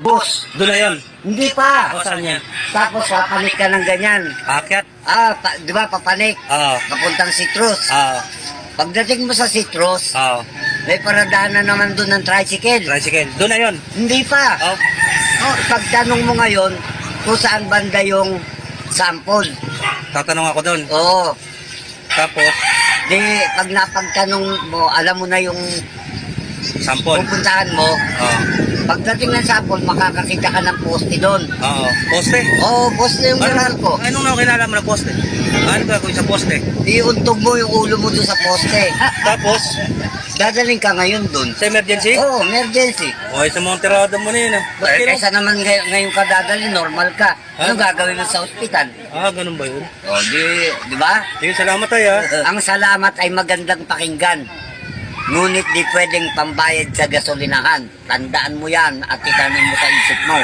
Bus. Doon na yun. Hindi pa. O, saan yan? Tapos papanik ka ng ganyan. Akyat? Di ba papanik? Oo. Papuntang Citrus. Oo. Pagdating mo sa Citrus, Oo. may paradahan na naman doon ng tricycle. Tricycle. Doon na yun. Hindi pa. Oo. Pagtanong mo ngayon, kung saan banda yung sample. Tatanong ako doon. Oo. Tapos, Di, pag napagtanong mo, alam mo na yung sampol. pupuntahan mo. Oo. Pagdating ng sample, makakakita ka ng poste doon. Oo. Poste? Oo, poste yung ganun ko. Anong nakakilala mo ng poste? Ano gagawin sa poste? Iuntog mo yung ulo mo doon sa poste. Tapos, Dadaling ka ngayon doon. sa emergency? Oo, emergency. O, sa mga tirada mo na yun. Eh, kaysa naman ngayon ka dadalhin, normal ka. Anong gagawin mo sa ospital? Ganun ba yun? O, di ba? Sige, salamat tayo. Ang salamat ay magandang pakinggan. Ngunit di pwedeng pambayad sa gasolinahan. Tandaan mo yan at itanin mo sa isip mo.